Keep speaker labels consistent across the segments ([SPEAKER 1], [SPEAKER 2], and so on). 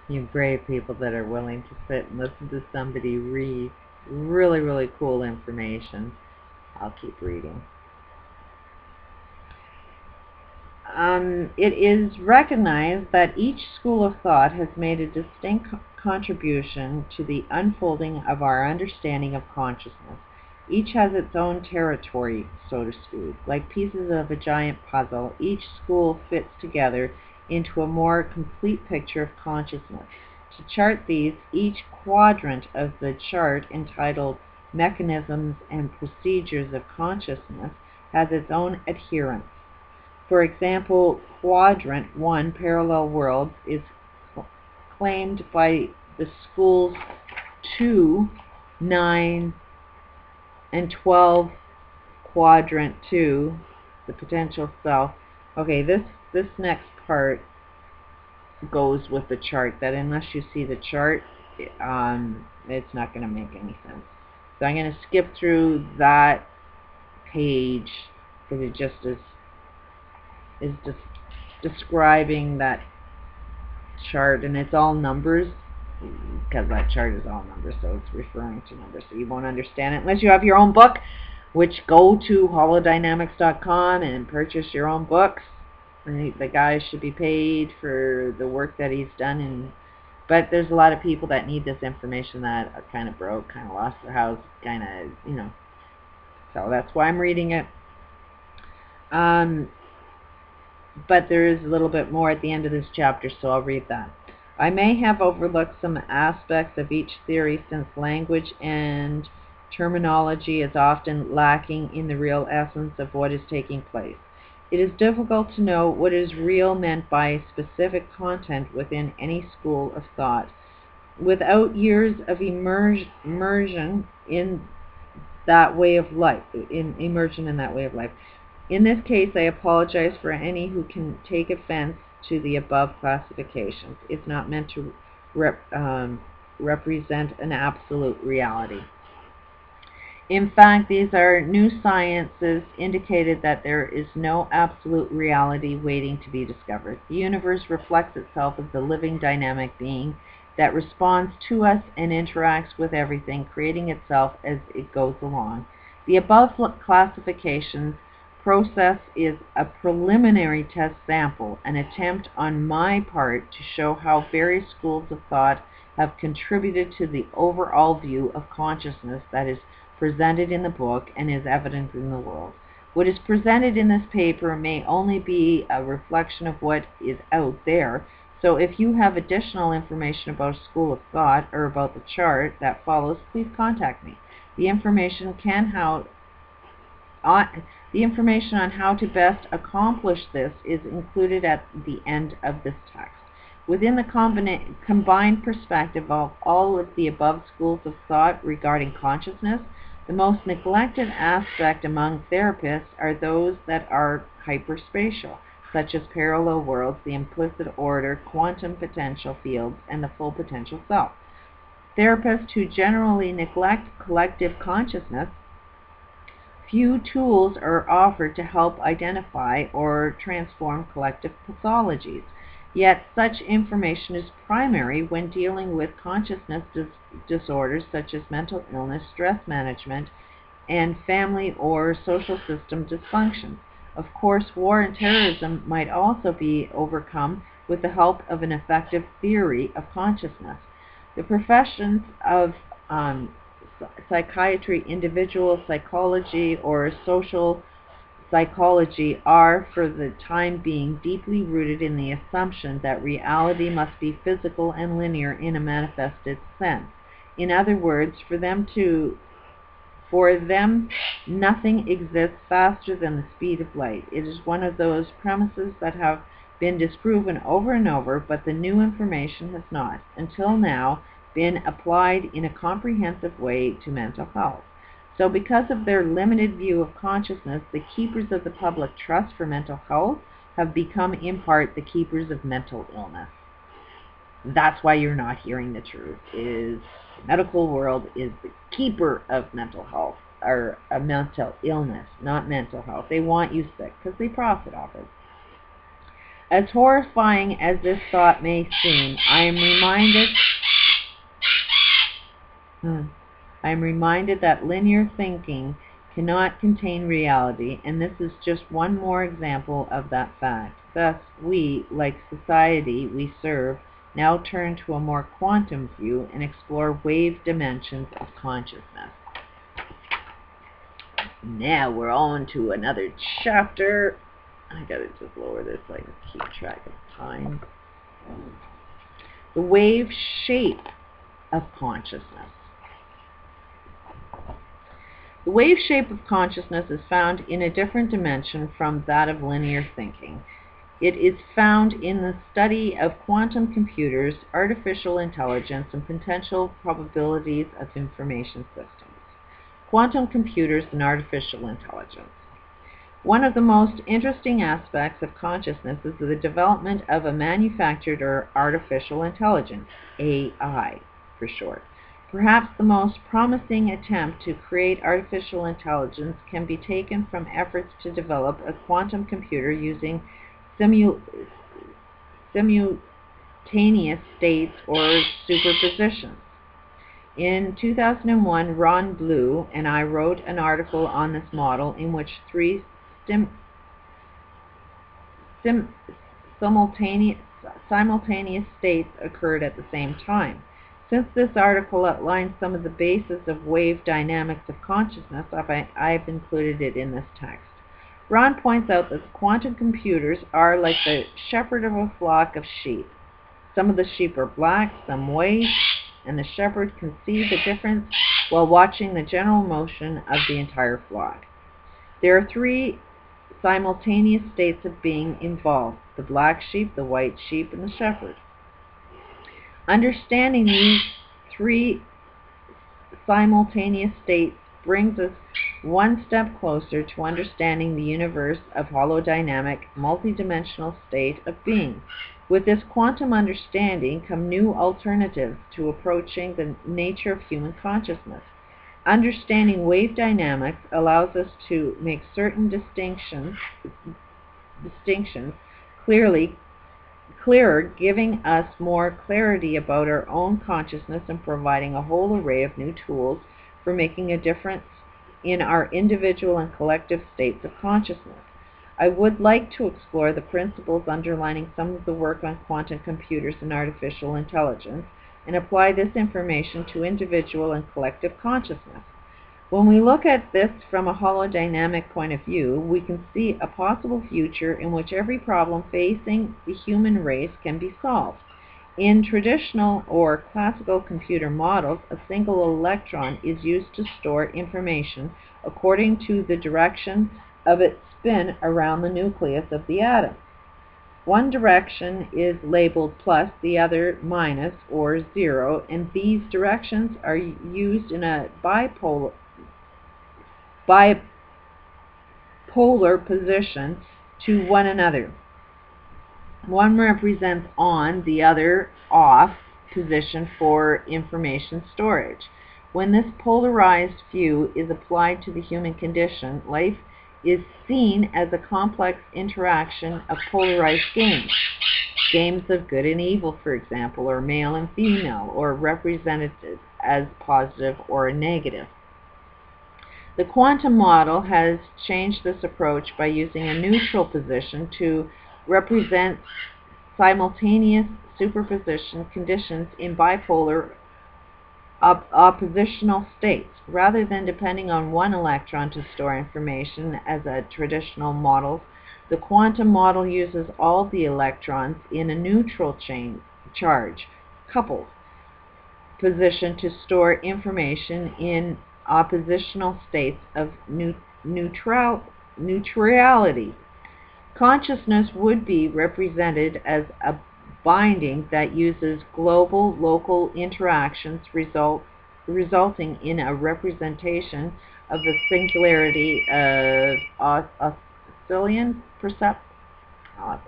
[SPEAKER 1] You brave people that are willing to sit and listen to somebody read really, really cool information. I'll keep reading. It is recognized that each school of thought has made a distinct contribution to the unfolding of our understanding of consciousness. Each has its own territory, so to speak. Like pieces of a giant puzzle, each school fits together into a more complete picture of consciousness. To chart these, each quadrant of the chart, entitled Mechanisms and Procedures of Consciousness, has its own adherents. For example, Quadrant 1, Parallel Worlds, is claimed by the schools 2, 9, and 12. Quadrant 2, the potential self. Okay, this next part goes with the chart, that unless you see the chart, it's not going to make any sense. So I'm going to skip through that page because it just is just describing that chart, and it's all numbers because that chart is all numbers, so it's referring to numbers, so you won't understand it unless you have your own book, which go to holodynamics.com and purchase your own books. The guy should be paid for the work that he's done, but there's a lot of people that need this information that are kind of broke, kind of lost their house, kind of, so that's why I'm reading it. But there is a little bit more at the end of this chapter, so I'll read that. I may have overlooked some aspects of each theory, since language and terminology is often lacking in the real essence of what is taking place. It is difficult to know what is real meant by specific content within any school of thought. Without years of immersion in that way of life, In this case, I apologize for any who can take offense to the above classifications. It's not meant to represent an absolute reality. In fact, these are new sciences indicated that there is no absolute reality waiting to be discovered. The universe reflects itself as the living dynamic being that responds to us and interacts with everything, creating itself as it goes along. The above classifications process is a preliminary test sample, an attempt on my part to show how various schools of thought have contributed to the overall view of consciousness that is presented in the book and is evident in the world. What is presented in this paper may only be a reflection of what is out there, so if you have additional information about a school of thought or about the chart that follows, please contact me. The information on how to best accomplish this is included at the end of this text. Within the combined perspective of all of the above schools of thought regarding consciousness, the most neglected aspect among therapists are those that are hyperspatial, such as parallel worlds, the implicit order, quantum potential fields, and the full potential self. Therapists who generally neglect collective consciousness, few tools are offered to help identify or transform collective pathologies. Yet such information is primary when dealing with consciousness disorders such as mental illness, stress management, and family or social system dysfunction. Of course, war and terrorism might also be overcome with the help of an effective theory of consciousness. The professions of psychiatry, individual psychology, or social psychology are, for the time being, deeply rooted in the assumption that reality must be physical and linear in a manifested sense. In other words, for them, nothing exists faster than the speed of light. It is one of those premises that have been disproven over and over, but the new information has not, until now, been applied in a comprehensive way to mental health. So because of their limited view of consciousness, the keepers of the public trust for mental health have become, in part, the keepers of mental illness. That's why you're not hearing the truth, is the medical world is the keeper of mental health, or a mental illness, not mental health. They want you sick because they profit off it. As horrifying as this thought may seem, I am reminded that linear thinking cannot contain reality, and this is just one more example of that fact. Thus, we, like society we serve, now turn to a more quantum view and explore wave dimensions of consciousness. Now we're on to another chapter. I gotta just lower this so I can keep track of time. The wave shape of consciousness. The wave shape of consciousness is found in a different dimension from that of linear thinking. It is found in the study of quantum computers, artificial intelligence, and potential probabilities of information systems. Quantum computers and artificial intelligence. One of the most interesting aspects of consciousness is the development of a manufactured or artificial intelligence, AI for short. Perhaps the most promising attempt to create artificial intelligence can be taken from efforts to develop a quantum computer using simultaneous states or superpositions. In 2001, Ron Blue and I wrote an article on this model in which three simultaneous states occurred at the same time. Since this article outlines some of the basis of wave dynamics of consciousness, I've included it in this text. Ron points out that quantum computers are like the shepherd of a flock of sheep. Some of the sheep are black, some white, and the shepherd can see the difference while watching the general motion of the entire flock. There are three simultaneous states of being involved: the black sheep, the white sheep, and the shepherd. Understanding these three simultaneous states brings us one step closer to understanding the universe of holodynamic, multidimensional state of being. With this quantum understanding come new alternatives to approaching the nature of human consciousness. Understanding wave dynamics allows us to make certain distinctions clearer, giving us more clarity about our own consciousness and providing a whole array of new tools for making a difference in our individual and collective states of consciousness. I would like to explore the principles underlining some of the work on quantum computers and artificial intelligence and apply this information to individual and collective consciousness. When we look at this from a holodynamic point of view, we can see a possible future in which every problem facing the human race can be solved. In traditional or classical computer models, a single electron is used to store information according to the direction of its spin around the nucleus of the atom. One direction is labeled plus, the other minus or zero, and these directions are used in a bipolar position to one another. One represents on, the other off position for information storage. When this polarized view is applied to the human condition, life is seen as a complex interaction of polarized games. Games of good and evil, for example, or male and female, or represented as positive or negative. The quantum model has changed this approach by using a neutral position to represent simultaneous superposition conditions in bipolar oppositional states. Rather than depending on one electron to store information as a traditional model, the quantum model uses all the electrons in a neutral charge, coupled position to store information in oppositional states of neutrality. Consciousness would be represented as a binding that uses global-local interactions resulting in a representation of the singularity of oscillion percept.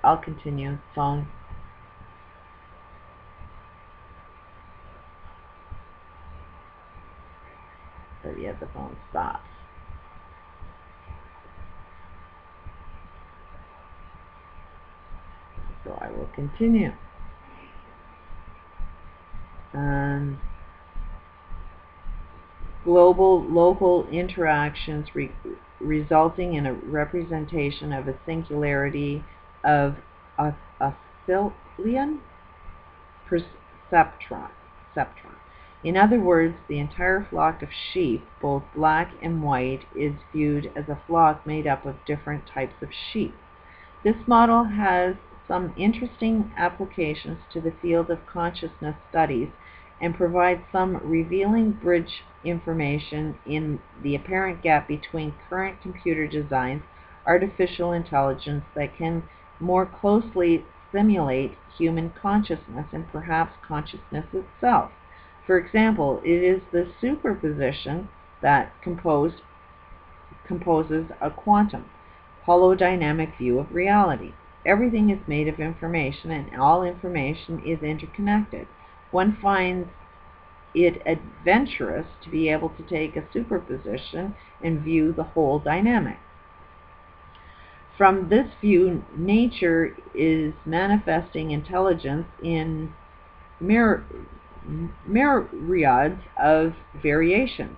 [SPEAKER 1] I'll continue. Phone. So yeah, the phone stops. continue. Global local interactions resulting in a representation of a singularity of a Thalian perceptron. In other words, the entire flock of sheep, both black and white, is viewed as a flock made up of different types of sheep. This model has some interesting applications to the field of consciousness studies and provides some revealing bridge information in the apparent gap between current computer designs, artificial intelligence that can more closely simulate human consciousness and perhaps consciousness itself. For example, it is the superposition that composes a quantum, holodynamic view of reality. Everything is made of information, and all information is interconnected. One finds it adventurous to be able to take a superposition and view the whole dynamic. From this view, nature is manifesting intelligence in myriads of variations.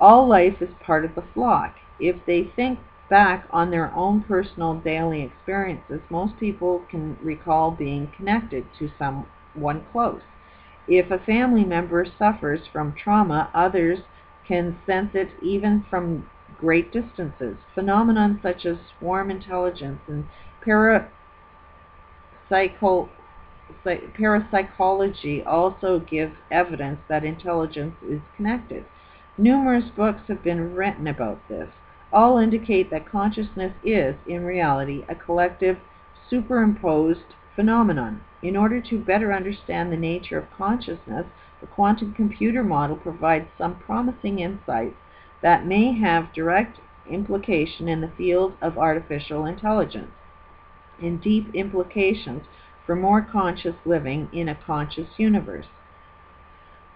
[SPEAKER 1] All life is part of the flock. If they think back on their own personal daily experiences, most people can recall being connected to someone close. If a family member suffers from trauma, others can sense it even from great distances. Phenomena such as swarm intelligence and parapsychology also give evidence that intelligence is connected. Numerous books have been written about this. All indicate that consciousness is, in reality, a collective, superimposed phenomenon. In order to better understand the nature of consciousness, the quantum computer model provides some promising insights that may have direct implication in the field of artificial intelligence, and deep implications for more conscious living in a conscious universe.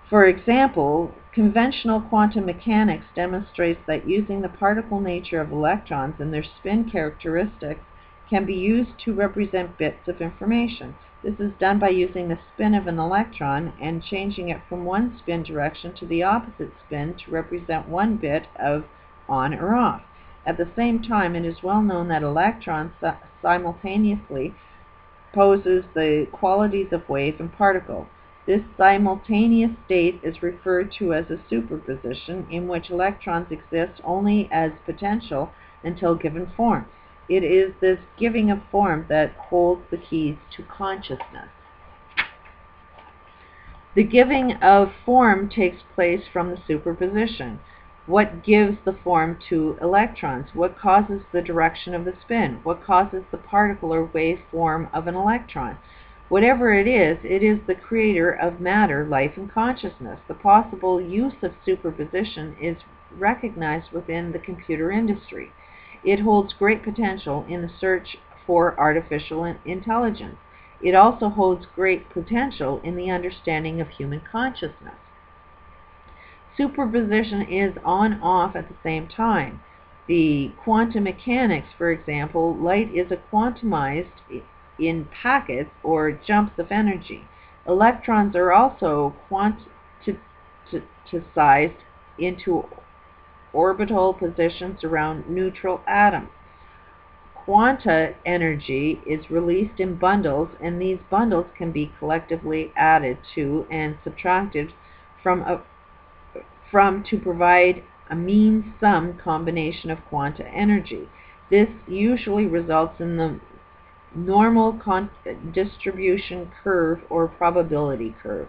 [SPEAKER 1] For example, conventional quantum mechanics demonstrates that using the particle nature of electrons and their spin characteristics can be used to represent bits of information. This is done by using the spin of an electron and changing it from one spin direction to the opposite spin to represent one bit of on or off. At the same time, it is well known that electrons simultaneously possess the qualities of wave and particle. This simultaneous state is referred to as a superposition, in which electrons exist only as potential until given form. It is this giving of form that holds the keys to consciousness. The giving of form takes place from the superposition. What gives the form to electrons? What causes the direction of the spin? What causes the particle or wave form of an electron? Whatever it is the creator of matter, life, and consciousness. The possible use of superposition is recognized within the computer industry. It holds great potential in the search for artificial intelligence. It also holds great potential in the understanding of human consciousness. Superposition is on-off at the same time. The quantum mechanics, for example, light is quantumized in packets or jumps of energy. Electrons are also quantized into orbital positions around neutral atoms. Quanta energy is released in bundles, and these bundles can be collectively added to and subtracted from to provide a mean-sum combination of quanta energy. This usually results in the normal distribution curve or probability curve.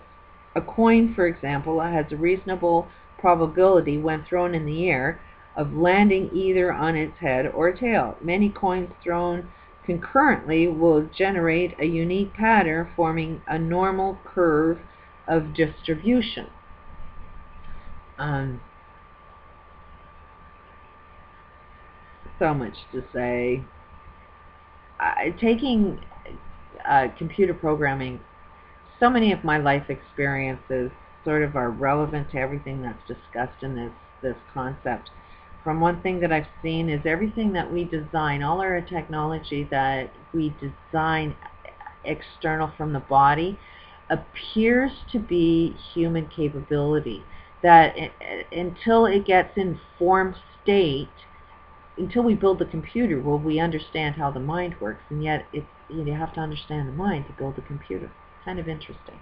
[SPEAKER 1] A coin, for example, has a reasonable probability when thrown in the air of landing either on its head or tail. Many coins thrown concurrently will generate a unique pattern forming a normal curve of distribution. So much to say. Taking computer programming, so many of my life experiences sort of are relevant to everything that's discussed in this concept. From one thing that I've seen is everything that we design, all our technology that we design external from the body appears to be human capability. That until it gets in form state, until we build the computer, will we understand how the mind works. And yet, you have to understand the mind to build the computer. Kind of interesting.